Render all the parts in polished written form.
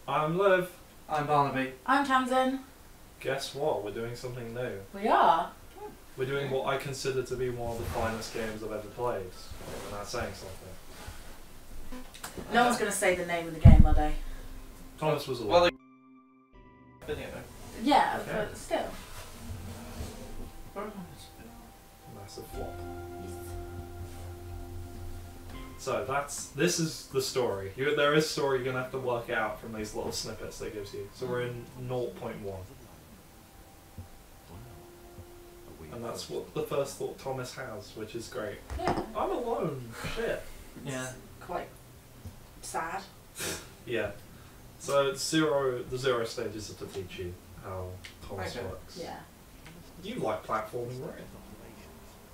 I'm Liv. I'm Barnaby. I'm Tamsin. Guess what? We're doing something new. We are. We're doing what I consider to be one of the finest games I've ever played. And that's saying something. No one's going to say the name of the game, are they? Thomas was a Well, lot. Video. Yeah, Okay. but still. Massive flop. So this is the story. There is a story you're going to have to work out from these little snippets they gives you. So we're in 0.1. And that's what the first thought Thomas has, which is great. Yeah. I'm alone. Shit. Yeah. Quite sad. Yeah. So the zero stages are to teach you how Thomas Okay. works. Yeah. You like platforming, right?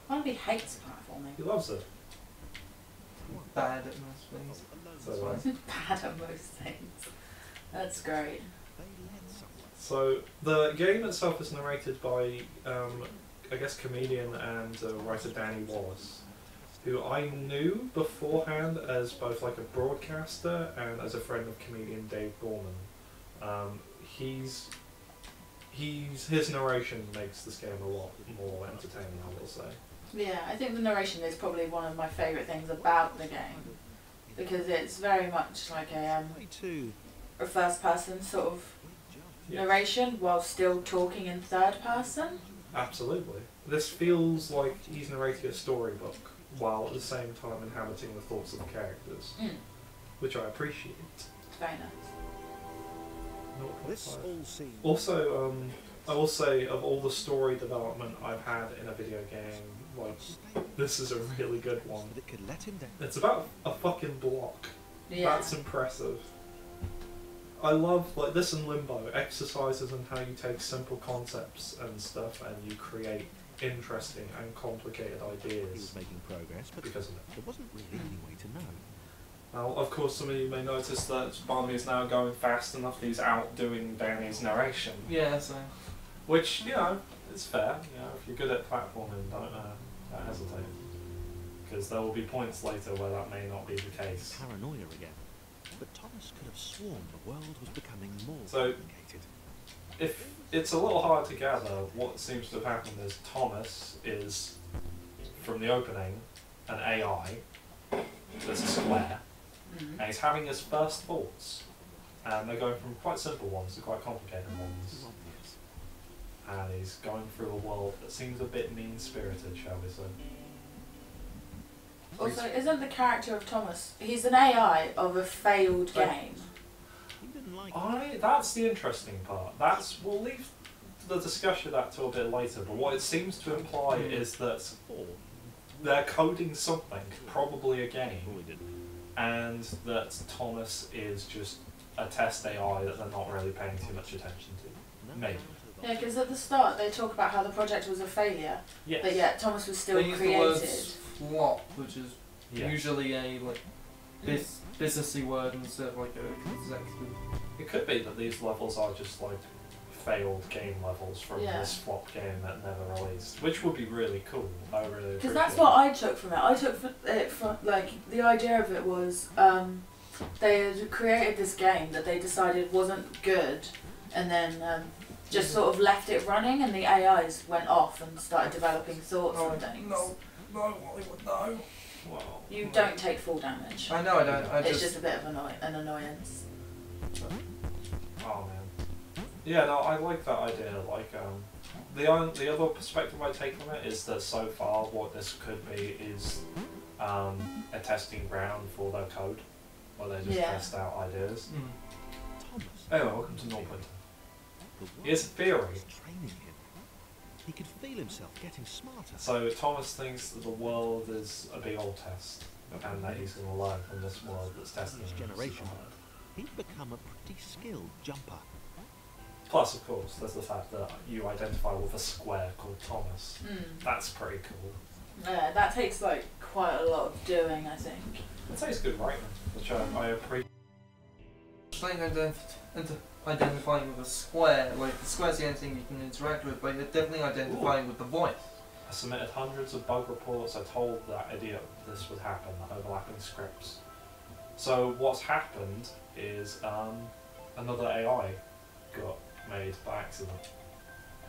Barnaby hates platforming. He loves it. Bad at most things. So, Bad at most things. That's great. so the game itself is narrated by, I guess, comedian and writer Danny Wallace, who I knew beforehand as both like a broadcaster and as a friend of comedian Dave Gorman. His narration makes this game a lot more entertaining, I will say. Yeah, I think the narration is probably one of my favourite things about the game. Because it's very much like a first person sort of Yeah. narration while still talking in third person. Absolutely. This feels like he's narrating a storybook while at the same time inhabiting the thoughts of the characters, which I appreciate. It's very nice. 0.5. Also, I will say, of all the story development I've had in a video game, like, this is a really good one. It's about a fucking block. Yeah. That's impressive. I love, like, this in Limbo, exercises in how you take simple concepts and stuff and you create interesting and complicated He was ideas making progress, but because of it. there wasn't really any way to know. Now, of course, some of you may notice that Barnaby is now going fast enough that he's outdoing Danny's narration. Yeah, so. Which, you know, is fair. You know, if you're good at platforming, don't hesitate. Because there will be points later where that may not be the case. Paranoia again. But Thomas could have sworn the world was becoming more So- complicated. If it's a little hard to gather, what seems to have happened is Thomas is, from the opening, an AI that's a square, and he's having his first thoughts. And they're going from quite simple ones to quite complicated ones. Obvious. And he's going through a world that seems a bit mean-spirited, shall we say. Also, isn't the character of Thomas, he's an AI of a failed game. He didn't like it. That's the interesting part. We'll leave the discussion of that till a bit later, but what it seems to imply is that Or they're coding something, probably a game, he didn't. and that Thomas is just a test AI that they're not really paying too much attention to. No Maybe. doubt about Yeah, because at the start they talk about how the project was a failure, Yes. but yet Thomas was still They use the created. words flop, which is Yes. usually a like businessy word instead of like a executive. It could be that these levels are just like failed game levels from Yeah. this flop game that never released, which would be really cool. I really Because that's appreciate what I took from it. I took it from, like, the idea of it was they had created this game that they decided wasn't good, and then just sort of left it running, and the AIs went off and started developing thoughts and things. No, Hollywood, no. Well, You don't take full damage. I know I don't. I It's just. just a bit of an annoyance. Oh man. Yeah, no, I like that idea. Like, the other perspective I take from it is that so far what this could be is a testing ground for their code, where they just Yeah. test out ideas. Thomas. Anyway, welcome to 0.2. The world Here's a theory. was training him. He could feel himself getting smarter. So Thomas thinks that the world is a big old test, and that he's going to learn from this world that's testing Each him. generation, he'd become a pretty skilled jumper. Plus, of course, there's the fact that you identify with a square called Thomas. That's pretty cool. Yeah, that takes like quite a lot of doing, I think. I'd say it's good writing, which I appreciate. Saying identifying with a square, like the square's the only thing you can interact with, but you're definitely identifying with the voice. I submitted hundreds of bug reports. I told that idiot this would happen, the overlapping scripts. So what's happened is another AI got made by accident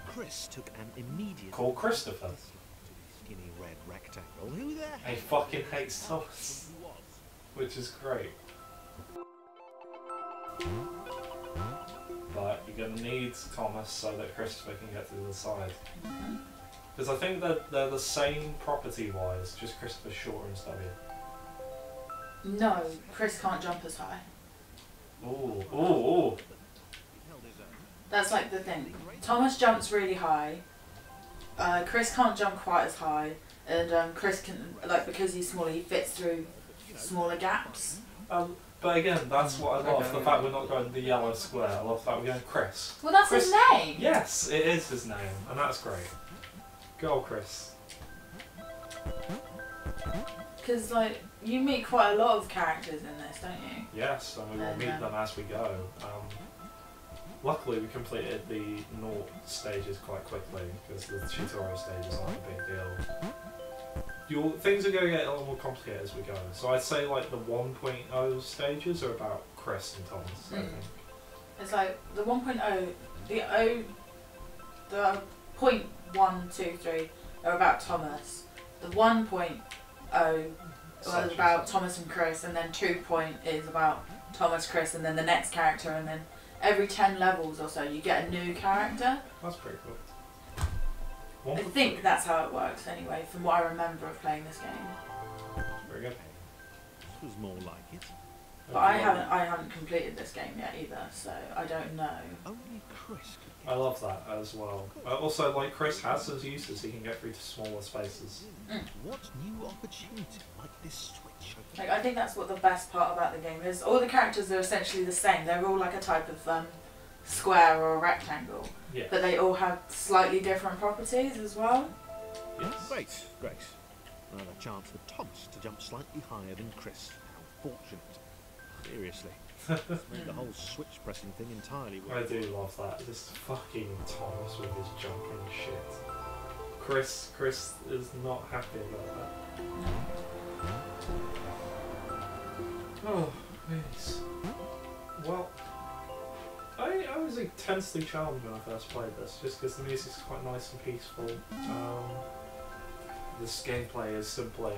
Chris took an immediate called Christopher. dislike to the skinny red rectangle. Who the He fucking hates Thomas, which is great. But you're gonna need Thomas so that Christopher can get to the other side. Because I think that they're the same property-wise, just Christopher's shorter and stubbier. No, Chris can't jump as high. Ooh, ooh, ooh. That's like the thing. Thomas jumps really high. Chris can't jump quite as high, and Chris can, like, because he's smaller, he fits through smaller gaps. But again, that's what I love. Okay. The fact we're not going the yellow square. I love the fact we're going Chris. Well, that's Chris- his name. Yes, it is his name, and that's great. Go, Chris. Because, like, you meet quite a lot of characters in this, don't you? Yes, and we will meet them as we go. Luckily, we completed the Naught stages quite quickly because the tutorial stages aren't a big deal. Things are going to get a little more complicated as we go. So I'd say like the 1.0 stages are about Chris and Thomas. I think. It's like the 1.0, the point 1, 2, 3 are about Thomas. The 1.0 was about Thomas and Chris, and then 2 point is about Thomas, Chris, and then the next character, and then every 10 levels or so you get a new character. That's pretty cool. I think that's how it works anyway, from what I remember of playing this game. Very good. This was more like it. But I haven't completed this game yet either, so I don't know. Only Chris could I love that as well. Also, like Chris has his uses, he can get through to smaller spaces. What new opportunity might this switch open? Like, I think that's what the best part about the game is. All the characters are essentially the same. They're all like a type of square or a rectangle, Yeah. but they all have slightly different properties as well. Yes. Great, great. Another chance for Thomas to jump slightly higher than Chris. How fortunate. Seriously. It's made the whole switch pressing thing entirely I do love that. Just fucking Thomas with his jumping shit. Chris is not happy about that. Oh, yes. Well, I was intensely charmed when I first played this, just because the music's quite nice and peaceful. This gameplay is simply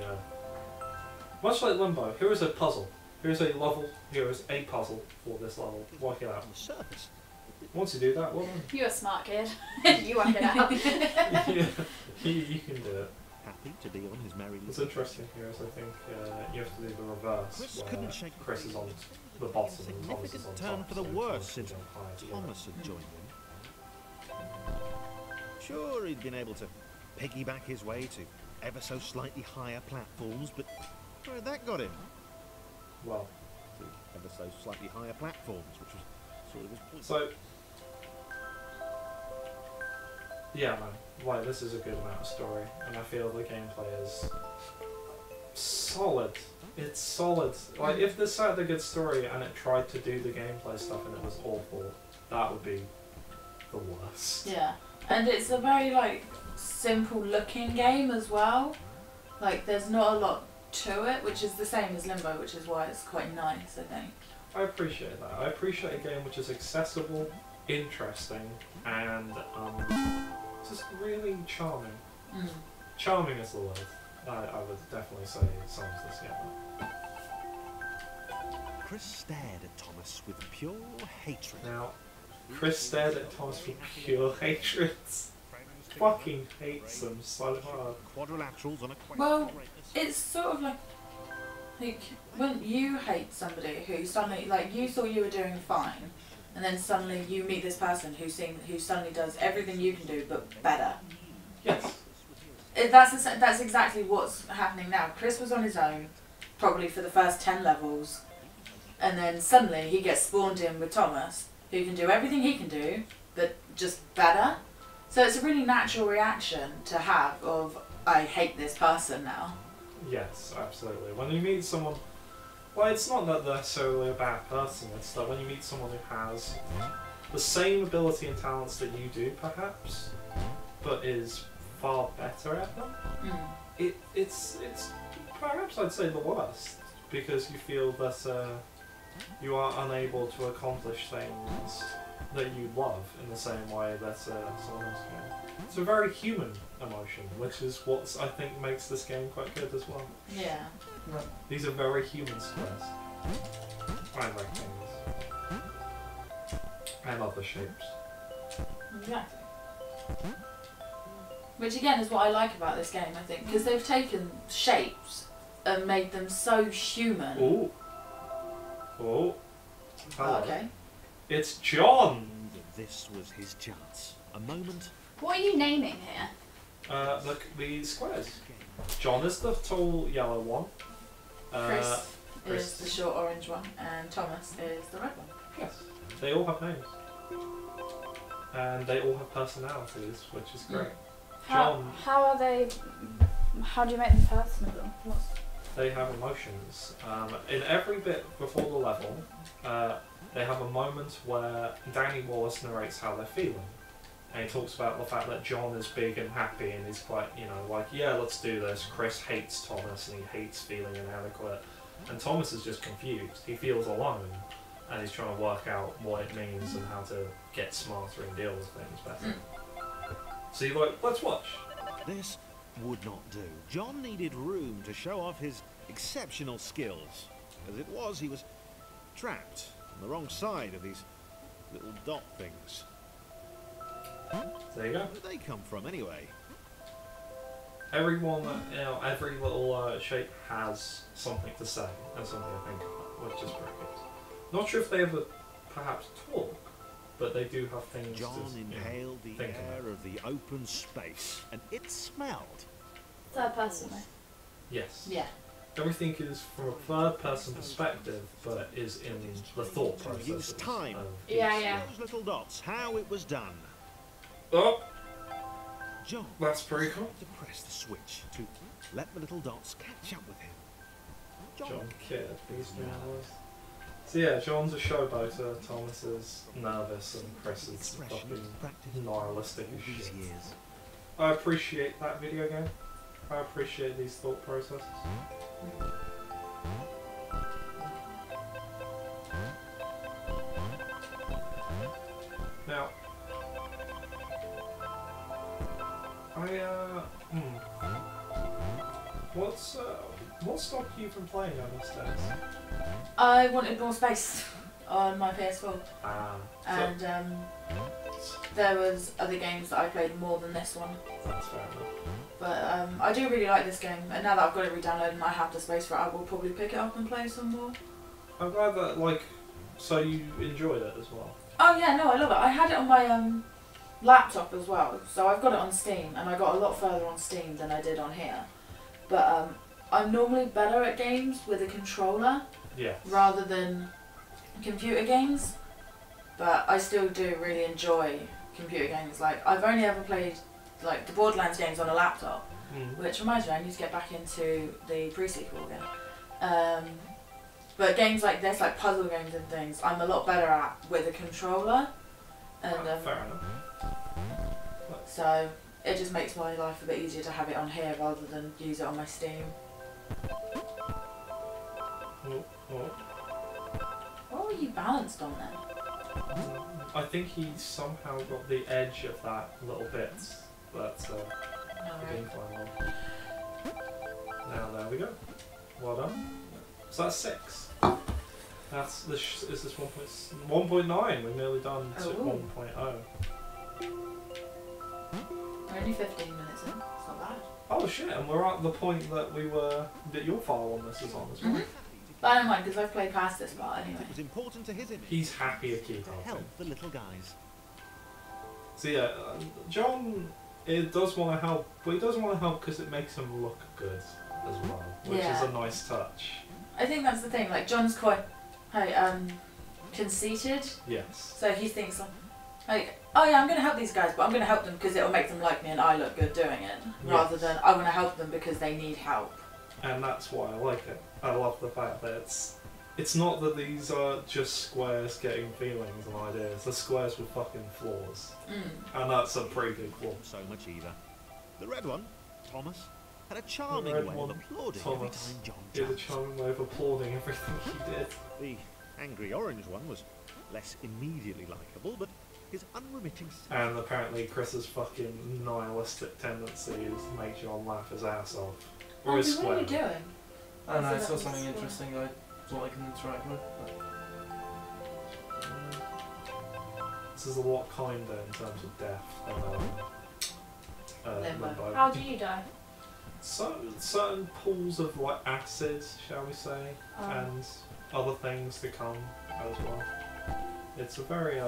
much like Limbo. Here is a puzzle. Here's a level. Here is a puzzle for this level. Work it out. on the surface. Once you do that, well, You're a smart kid. You work it out. yeah, you can do it. Happy to be on his merry What's little interesting here is I think you have to do the reverse, Chris where couldn't shake Chris is on the bottom and Thomas is significant on turn top. for the so worse Thomas since can jump higher together. Thomas had joined him. Sure, he'd been able to piggyback his way to ever so slightly higher platforms, but where had that got him? Well, To ever so slightly higher platforms, which was sort of his point. so yeah, man. Like this is a good amount of story, and I feel the gameplay is solid. It's solid. Like if this had a good story and it tried to do the gameplay stuff and it was awful, that would be the worst. Yeah, and it's a very like simple looking game as well. Like there's not a lot to it, which is the same as Limbo, which is why it's quite nice, I think. I appreciate that. I appreciate a game which is accessible, interesting, and just really charming. Mm. Charming is the word. I would definitely say sums this game up. Chris stared at Thomas with pure hatred. Now, Chris stared at Thomas with pure hatred. Fucking hates him so hard. Quadrilaterals on a quaint Well, greatness. It's sort of like when you hate somebody who suddenly, like, you thought you were doing fine, and then suddenly you meet this person who suddenly does everything you can do but better. Yes. That's exactly what's happening now. Chris was on his own, probably for the first 10 levels, and then suddenly he gets spawned in with Thomas, who can do everything he can do, but just better. So it's a really natural reaction to have of, I hate this person now. Yes, absolutely. When you meet someone, well, it's not that they're necessarily a bad person, it's that when you meet someone who has the same ability and talents that you do, perhaps, but is far better at them, it's perhaps I'd say the worst, because you feel that you are unable to accomplish things that you love in the same way that someone else can. It's a very human emotion, which is what I think makes this game quite good as well. Yeah. These are very human squares. And rectangles. And other shapes. Exactly. Which again is what I like about this game, I think, because they've taken shapes and made them so human. Oh. Oh. Hello. Okay. It's John! This was his chance. A moment. What are you naming here? Look, the squares. John is the tall yellow one. Chris is the short orange one, and Thomas is the red one. Yes. They all have names. And they all have personalities, which is great. John, How are they? How do you make them personable? they have emotions. In every bit before the level, they have a moment where Danny Wallace narrates how they're feeling. And he talks about the fact that John is big and happy and he's quite, like, yeah, let's do this. Chris hates Thomas and he hates feeling inadequate. And Thomas is just confused. He feels alone and he's trying to work out what it means and how to get smarter and deal with things better. So you're like, let's watch. This would not do. John needed room to show off his exceptional skills. As it was, he was trapped on the wrong side of these little dot things. There you go. Where did they come from, anyway? Everyone, every little shape has something to say and something to think about, which is pretty good. Not sure if they ever perhaps talk, but they do have things John to inhaled the think air about. of the open space, and it smelled. Third person, though. Yes. Yeah. Everything is from a third-person perspective, but is in the thought To process. use time. Yeah. Those little dots, how it was done. Oh, John that's pretty cool. had to press the switch to let the little dots catch up with him. John Kidd, these nervous. So yeah, John's a showboater, Thomas is nervous, and Chris is fucking nihilistic as These shit. years. I appreciate that video game. I appreciate these thought processes. Now, what stopped you from playing on this days? I wanted more space on my PS4, And and there was other games that I played more than this one. that's fair enough. But I do really like this game, and now that I've got it re-downloaded and I have the space for it, I will probably pick it up and play some more. I'm glad that, so you enjoyed it as well. Oh yeah, no, I love it. I had it on my laptop as well, so I've got it on Steam, and I got a lot further on Steam than I did on here. But I'm normally better at games with a controller Yeah. rather than computer games, but I still do really enjoy computer games. Like, I've only ever played the Borderlands games on a laptop, which reminds me I need to get back into the pre-sequel again. But games like this, like puzzle games and things, I'm a lot better at with a controller, and Fair enough. so it just makes my life a bit easier to have it on here rather than use it on my Steam. What were you balanced on then? I think he somehow got the edge of that little bit. That's No, the game plan one. Now there we go. Well done. So that's 6. That's this. Is this 1.9? We're nearly done to Oh. 1.0. We're only 15 minutes in. It's not bad. Oh shit! And we're at the point that your file on this is on as well. But I don't mind because I've played past this part anyway. It was important to his image He's happy to keep to helping. help the little guys. So yeah, John does want to help, but he does want to help because it makes him look good as well, which is Yeah. a nice touch. I think that's the thing. Like, John's quite conceited, Yes. so he thinks like, oh yeah, I'm going to help these guys, but I'm going to help them because it'll make them like me and I look good doing it, rather than I want to help them because they need help. And that's why I like it. I love the fact that it's not that these are just squares getting feelings and ideas. They're squares with fucking flaws, and that's a pretty big flaw. Not so much either. The red one, Thomas, had a charming red way one, of applauding every Thomas, time John He had a jumped. charming way of applauding everything he did. The angry orange one was less immediately likeable, but his unremitting And apparently Chris's fucking nihilistic tendencies make John laugh his ass off. Or his Andy, what are you square. doing? I don't know, I Is it saw like something this interesting I thought I can interact with. This is a lot kinder in terms of death than Limbo. Limbo. How do you die? Certain pools of like acid, shall we say, and other things to come as well. It's a very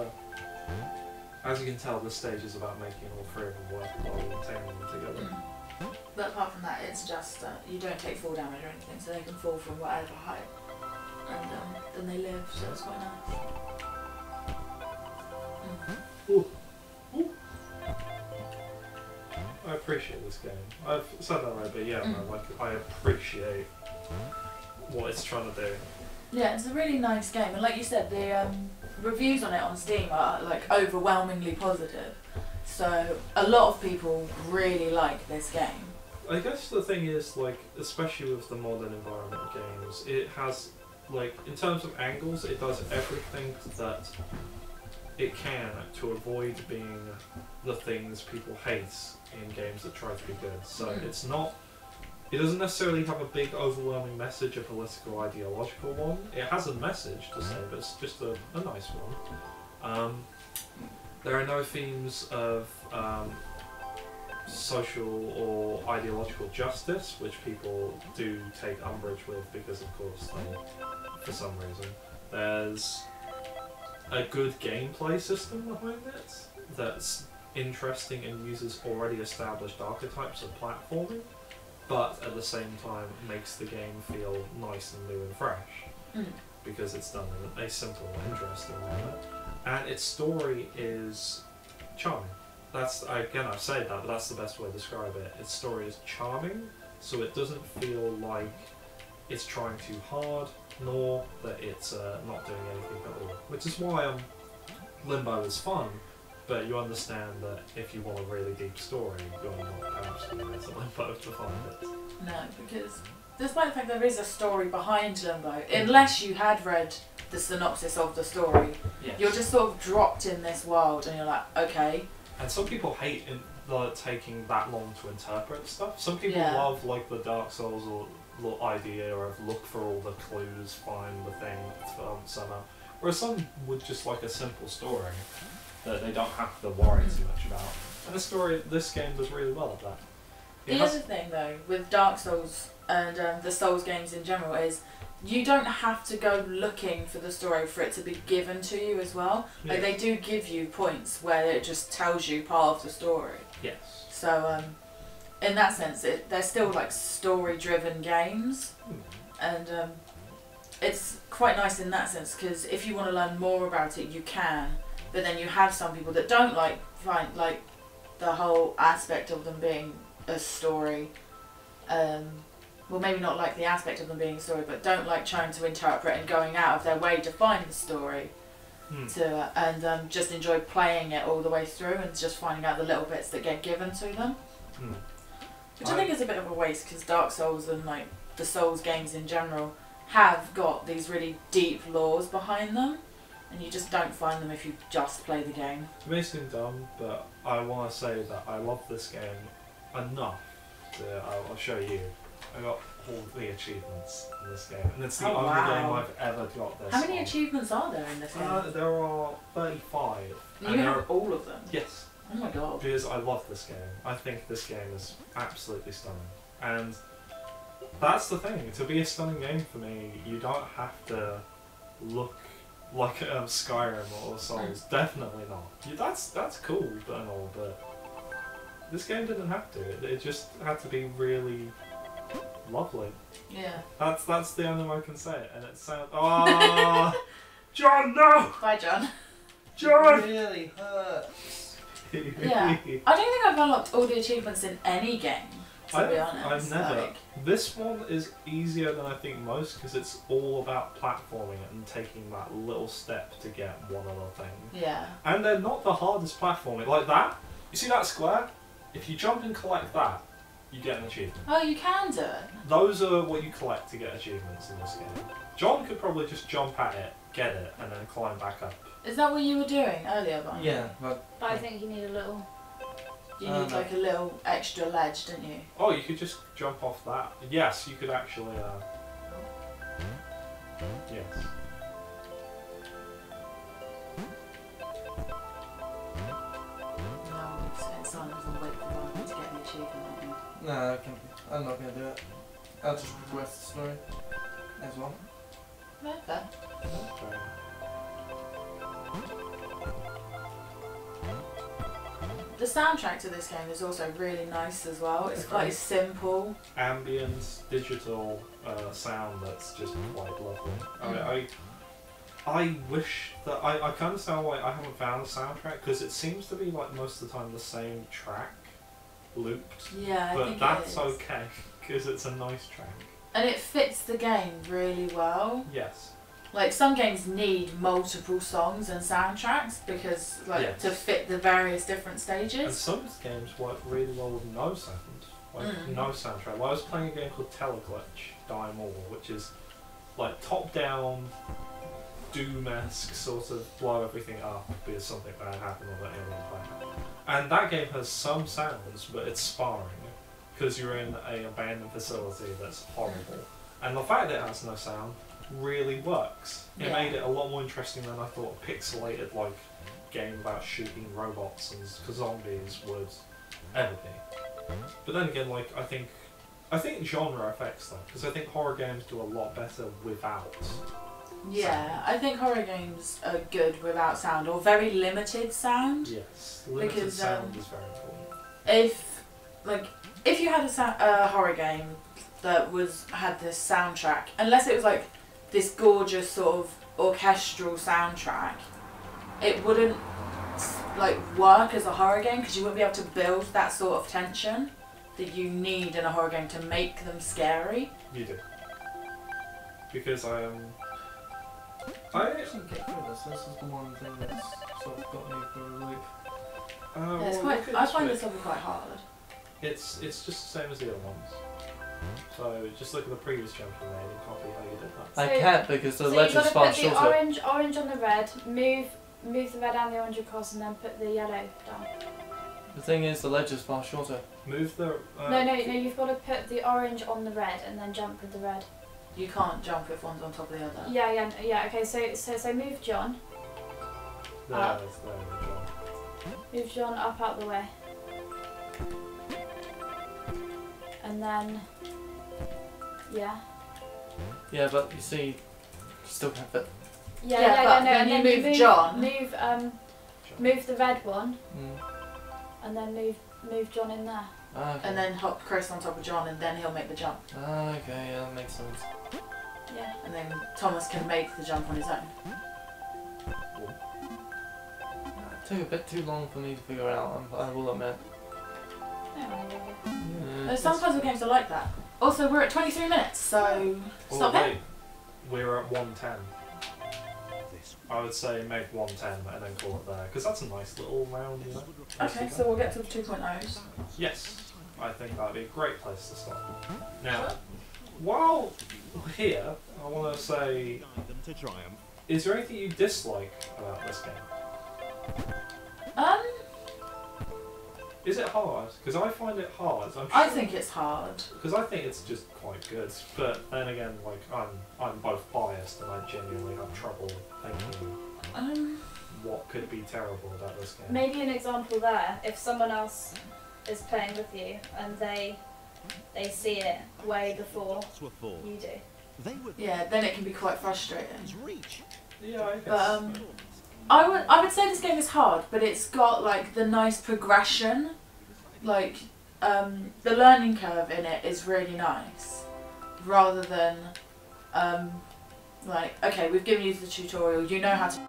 as you can tell, this stage is about making all three of them work while maintaining them together. But apart from that, it's just you don't take fall damage or anything, so they can fall from whatever height, and then they live. So it's quite nice. I appreciate this game. I've said that right, but yeah, no, like I appreciate what it's trying to do. Yeah, it's a really nice game, and like you said, the reviews on it on Steam are like overwhelmingly positive. So a lot of people really like this game. I guess the thing is, like, especially with the modern environment games, it has, like, in terms of angles, it does everything that it can to avoid being the things people hate in games that try to be good. So it's not, it doesn't necessarily have a big overwhelming message, a political, ideological one. It has a message to say, but it's just a nice one. There are no themes of social or ideological justice, which people do take umbrage with because, of course, they, for some reason. There's a good gameplay system behind it that's interesting and uses already established archetypes of platforming, but at the same time makes the game feel nice and new and fresh because it's done in a simple, interesting manner. And its story is charming. That's, again, I've said that, but that's the best way to describe it. Its story is charming, so it doesn't feel like it's trying too hard, nor that it's not doing anything at all. Which is why Limbo is fun, but you understand that if you want a really deep story, you're not perhaps going to go to Limbo to find it. No, because despite the fact there is a story behind Limbo, unless you had read the synopsis of the story, Yes. you're just sort of dropped in this world and you're like, okay. And some people hate taking that long to interpret stuff. Some people Yeah. love like the Dark Souls or the idea of look for all the clues, find the thing somehow. Whereas some would just like a simple story that they don't have to worry too much about. And this game does really well at that. The other thing though, with Dark Souls and the Souls games in general is you don't have to go looking for the story for it to be given to you as well. Like they do give you points where it just tells you part of the story. Yes. So in that sense, they're still like story-driven games, and it's quite nice in that sense because if you want to learn more about it, you can. But then you have some people that don't find the whole aspect of them being a story. Well, maybe not like the aspect of them being a story, but don't like trying to interpret and going out of their way to find the story. And just enjoy playing it all the way through and just finding out the little bits that get given to them. Which I think is a bit of a waste because Dark Souls and like the Souls games in general have got these really deep lores behind them, and you just don't find them if you just play the game. It may seem dumb, but I want to say that I love this game enough that I'll show you. I got all the achievements in this game, and it's the only game I've ever got this. How many achievements are there in this game? There are 35. You have all of them? Yes. Oh my god. Because I love this game. I think this game is absolutely stunning. And that's the thing. To be a stunning game for me, you don't have to look like Skyrim or Souls. Definitely not. That's cool and all, but this game didn't have to. It just had to be really lovely. Yeah. That's the only way I can say it. And it sounds... Oh! John, no! Bye, John. John! It really hurts. Yeah. I don't think I've unlocked all the achievements in any game, to be honest. I've never. Like, This one is easier than I think most because it's all about platforming and taking that little step to get one other thing. yeah. And they're not the hardest platforming. Like that, you see that square? If you jump and collect that, you get an achievement. Oh, you can do it. Those are what you collect to get achievements in this game. John could probably just jump at it, get it, and then climb back up. Is that what you were doing earlier, Bonnie? Yeah, but But I think you need a little. You need no. like a little extra ledge, didn't you? Oh, you could just jump off that. Yes, you could actually. Yes. No, I'm sitting silent and wait for Bonnie to get the achievement. no, I'm not gonna do it. I'll just progress the story as well. No, fair. Okay. The soundtrack to this game is also really nice as well. It's quite simple. Ambient digital sound that's just quite lovely. I wish that I can understand why I haven't found a soundtrack because it seems to be like most of the time the same track looped, Yeah, I but think that's it is. okay because it's a nice track. And it fits the game really well. Yes. Like some games need multiple songs and soundtracks because like Yes. to fit the various different And stages. some games work really well with no sound, like no soundtrack. Like I was playing a game called Teleglitch Die More, which is like top-down, Doom-esque sort of blow everything up because something bad happened on the alien planet. And that game has some sounds, but it's sparring because you're in an abandoned facility that's horrible. And the fact that it has no sound really works. It Yeah. made it a lot more interesting than I thought a pixelated like game about shooting robots and zombies would ever be. But then again, like I think genre affects that because I think horror games do a lot better without. Yeah, I think horror games are good without sound or very limited sound. Yes, limited Because, sound is very important. If you had a horror game that had this soundtrack, unless it was like this gorgeous sort of orchestral soundtrack, it wouldn't like work as a horror game because you wouldn't be able to build that sort of tension that you need in a horror game to make them scary. You do. Because I I actually get through this. This is the one thing that's sort of got me for a loop. Yeah, it's well, quite. look at I this find bit. this level quite hard. It's just the same as the other ones. So just look at the previous jump you made and copy how you did that. I So- can't because the So you've legend's got to far put the shorter. orange on the red, move the red and the orange across, and then put the yellow down. The thing is, the ledge is far shorter. Move the. No, you've got to put the orange on the red and then jump with the red. You can't jump if one's on top of the other. Yeah. Okay, so move John. There's the John. Move John up out the way. And then, yeah. Yeah, but you see, you still have it. Yeah, but no, when and you then move John- move the red one, Mm. and then move John in there. Ah, okay. And then hop Chris on top of John, and then he'll make the jump. Ah, okay, yeah, that makes sense. Yeah. And then Thomas can make the jump on his own. It took a bit too long for me to figure out, I will admit. Yeah, Some puzzle games are like that. Also, we're at 23 minutes, so Oh, stop it. wait. We're at 110. I would say make 110 and then call it there, because that's a nice little round, you know? Okay, so we'll get to the 2.0s. Yes, I think that'd be a great place to stop. Now, while we're here, I want to say, Guide them to triumph. is there anything you dislike about this game? Is it hard? Because I find it hard. I think it's hard. Because I think it's just quite good, but then again, like I'm both biased and I genuinely have trouble thinking what could be terrible about this game. Maybe an example there, if someone else is playing with you and they see it way before Shots were for. you do. They were Yeah, then it can be quite frustrating. his reach. Yeah, I guess. But I would say this game is hard, but it's got like the nice progression. Like the learning curve in it is really nice, rather than like okay, we've given you the tutorial, you know how to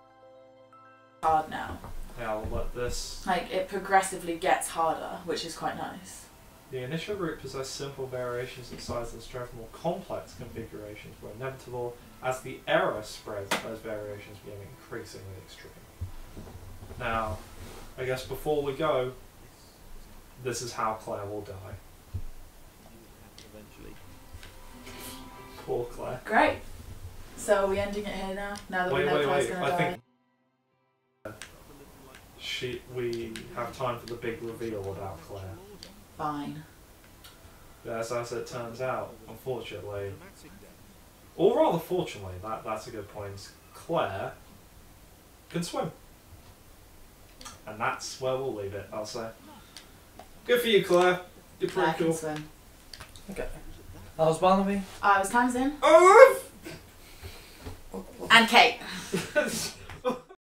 hard now. Yeah, I'll let this. Like it progressively gets harder, which is quite nice. The initial route possessed simple variations in size and strength. More complex configurations were inevitable as the error spread. Those variations became increasingly extreme. Now, I guess before we go, this is how Claire will die. Poor Claire. Great. So are we ending it here now? Now that we know Claire's gonna I die. think we have time for the big reveal about Claire. Fine. Yes, as it turns out, unfortunately, or rather fortunately, that's a good point, Claire can swim. And that's where we'll leave it, I'll say. Good for you, Claire. You're Claire pretty can cool. swim. Okay. I was Barnaby. I was Tamsin. Oh! And Kate.